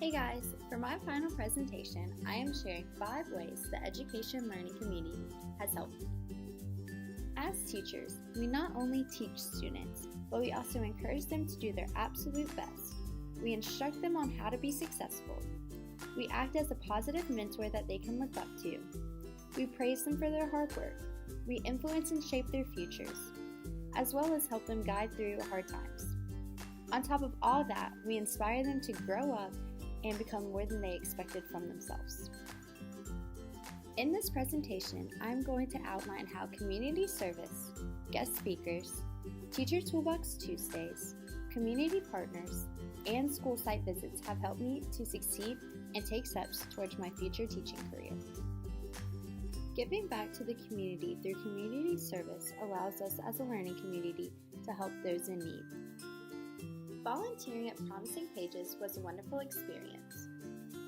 Hey guys, for my final presentation, I am sharing 5 ways the education learning community has helped me. As teachers, we not only teach students, but we also encourage them to do their absolute best. We instruct them on how to be successful. We act as a positive mentor that they can look up to. We praise them for their hard work. We influence and shape their futures, as well as help them guide through hard times. On top of all that, we inspire them to grow up and become more than they expected from themselves. In this presentation, I'm going to outline how community service, guest speakers, Teacher Toolbox Tuesdays, community partners, and school site visits have helped me to succeed and take steps towards my future teaching career. Giving back to the community through community service allows us as a learning community to help those in need. Volunteering at Promising Pages was a wonderful experience.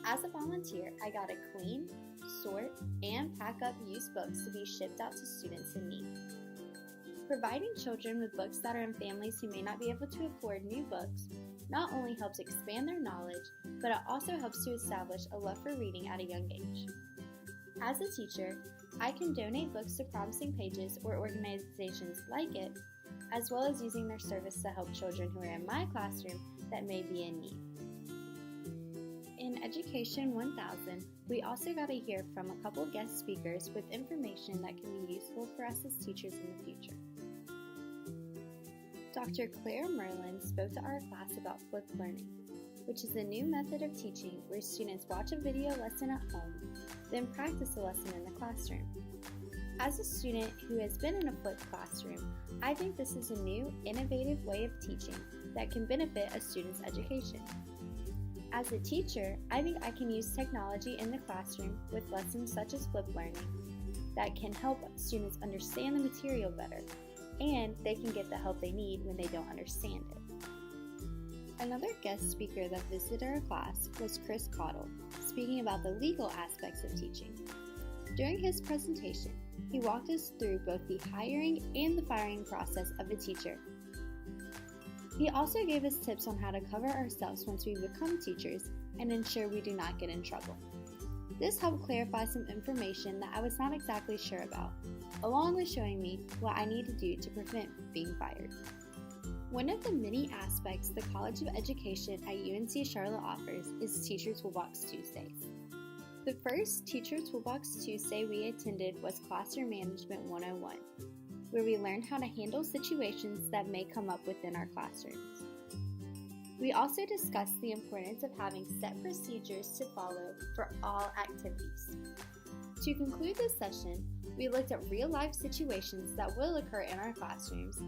As a volunteer, I got to clean, sort, and pack up used books to be shipped out to students in need. Providing children with books that are in families who may not be able to afford new books not only helps expand their knowledge, but it also helps to establish a love for reading at a young age. As a teacher, I can donate books to Promising Pages or organizations like it, as well as using their service to help children who are in my classroom that may be in need. In Education 1000, we also got to hear from a couple guest speakers with information that can be useful for us as teachers in the future. Dr. Claire Merlin spoke to our class about flipped learning, which is a new method of teaching where students watch a video lesson at home, then practice a lesson in the classroom. As a student who has been in a flipped classroom, I think this is a new, innovative way of teaching that can benefit a student's education. As a teacher, I think I can use technology in the classroom with lessons such as flipped learning that can help students understand the material better, and they can get the help they need when they don't understand it. Another guest speaker that visited our class was Chris Cottle, speaking about the legal aspects of teaching. During his presentation, he walked us through both the hiring and the firing process of a teacher. He also gave us tips on how to cover ourselves once we become teachers and ensure we do not get in trouble. This helped clarify some information that I was not exactly sure about, along with showing me what I need to do to prevent being fired. One of the many aspects the College of Education at UNC Charlotte offers is Teacher Toolbox Tuesdays. The first Teacher Toolbox Tuesday we attended was Classroom Management 101, where we learned how to handle situations that may come up within our classrooms. We also discussed the importance of having set procedures to follow for all activities. To conclude this session, we looked at real-life situations that will occur in our classrooms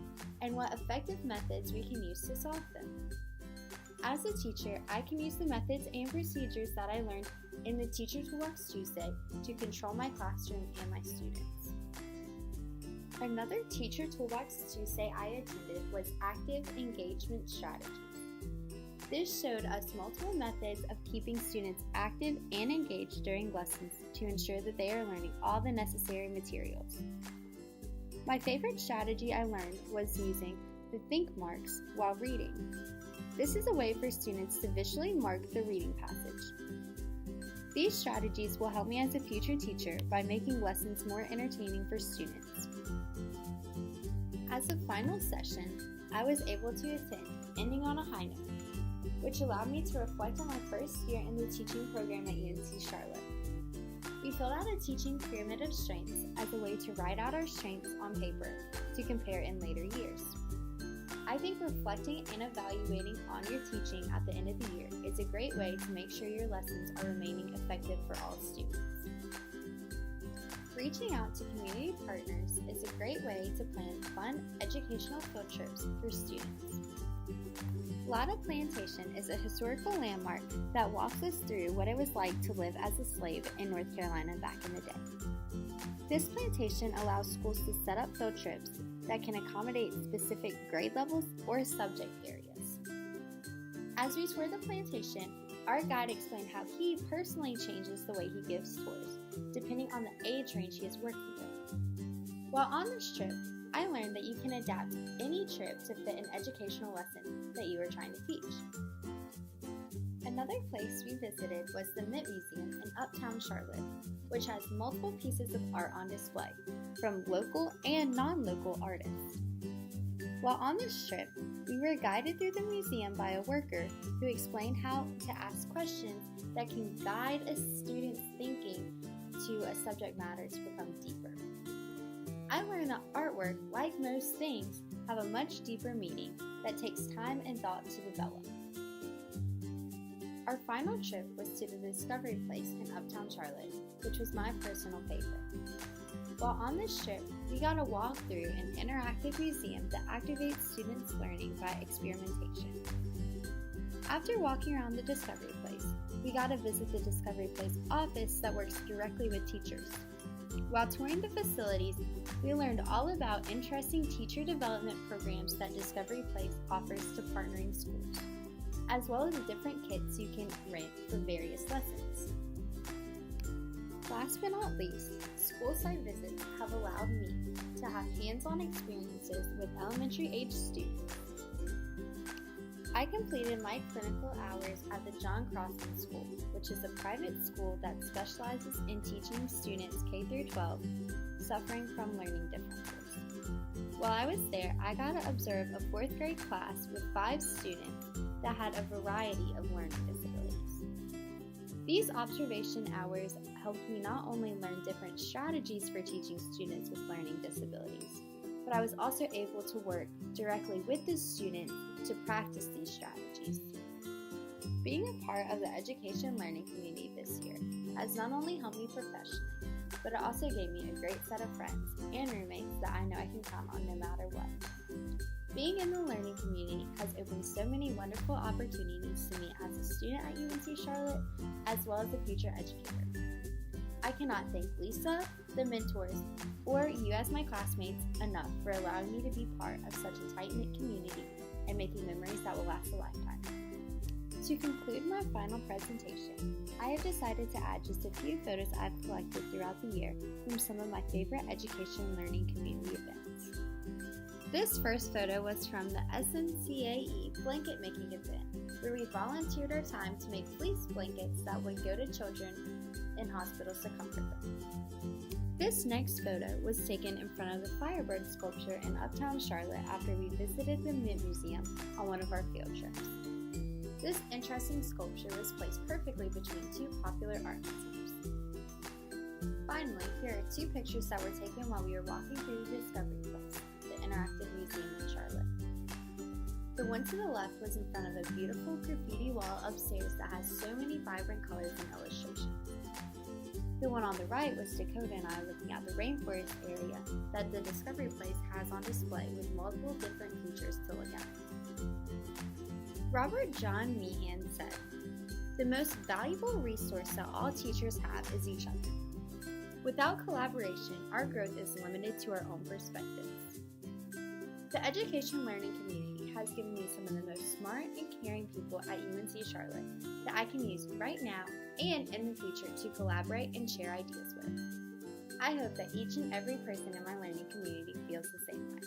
and what effective methods we can use to solve them. As a teacher, I can use the methods and procedures that I learned in the Teacher Toolbox Tuesday to control my classroom and my students. Another Teacher Toolbox Tuesday I attended was Active Engagement Strategies. This showed us multiple methods of keeping students active and engaged during lessons to ensure that they are learning all the necessary materials. My favorite strategy I learned was using the think marks while reading. This is a way for students to visually mark the reading passage. These strategies will help me as a future teacher by making lessons more entertaining for students. As a final session, I was able to attend Ending on a High Note, which allowed me to reflect on my first year in the teaching program at UNC Charlotte. We filled out a teaching pyramid of strengths as a way to write out our strengths on paper to compare in later years. I think reflecting and evaluating on your teaching at the end of the year is a great way to make sure your lessons are remaining effective for all students. Reaching out to community partners is a great way to plan fun educational field trips for students. Latta Plantation is a historical landmark that walks us through what it was like to live as a slave in North Carolina back in the day. This plantation allows schools to set up field trips that can accommodate specific grade levels or subject areas. As we toured the plantation, our guide explained how he personally changes the way he gives tours, depending on the age range he is working with. While on this trip, I learned that you can adapt any trip to fit an educational lesson that you are trying to teach. Another place we visited was the Mint Museum in Uptown Charlotte, which has multiple pieces of art on display from local and non-local artists. While on this trip, we were guided through the museum by a worker who explained how to ask questions that can guide a student's thinking to a subject matter to become deeper. I learned that artwork, like most things, have a much deeper meaning that takes time and thought to develop. Our final trip was to the Discovery Place in Uptown Charlotte, which was my personal favorite. While on this trip, we got to walk through an interactive museum that activates students' learning by experimentation. After walking around the Discovery Place, we got to visit the Discovery Place office that works directly with teachers. While touring the facilities, we learned all about interesting teacher development programs that Discovery Place offers to partnering schools, as well as different kits you can rent for various lessons. Last but not least, school site visits have allowed me to have hands-on experiences with elementary-age students. I completed my clinical hours at the John Crossan School, which is a private school that specializes in teaching students K-12 suffering from learning differences. While I was there, I got to observe a 4th grade class with 5 students that had a variety of learning disabilities. These observation hours helped me not only learn different strategies for teaching students with learning disabilities, but I was also able to work directly with the students to practice these strategies. Being a part of the education learning community this year has not only helped me professionally, but it also gave me a great set of friends and roommates that I know I can count on no matter what. Being in the learning community has opened so many wonderful opportunities to me as a student at UNC Charlotte, as well as a future educator. I cannot thank Lisa, the mentors, or you as my classmates enough for allowing me to be part of such a tight-knit community and making memories that will last a lifetime. To conclude my final presentation, I have decided to add just a few photos I've collected throughout the year from some of my favorite education and learning community events. This first photo was from the SMCAE blanket making event, where we volunteered our time to make fleece blankets that would go to children in hospitals to comfort them. This next photo was taken in front of the Firebird sculpture in Uptown Charlotte after we visited the Mint Museum on one of our field trips. This interesting sculpture was placed perfectly between 2 popular art museums. Finally, here are 2 pictures that were taken while we were walking through the Discovery Place, the interactive museum in Charlotte. The one to the left was in front of a beautiful graffiti wall upstairs that has so many vibrant colors and illustrations. The one on the right was Dakota and I looking at the rainforest area that the Discovery Place has on display with multiple different features to look at. Robert John Meehan said, "The most valuable resource that all teachers have is each other. Without collaboration, our growth is limited to our own perspectives." The education learning community has given me some of the most smart and caring people at UNC Charlotte that I can use right now and in the future to collaborate and share ideas with. I hope that each and every person in my learning community feels the same way.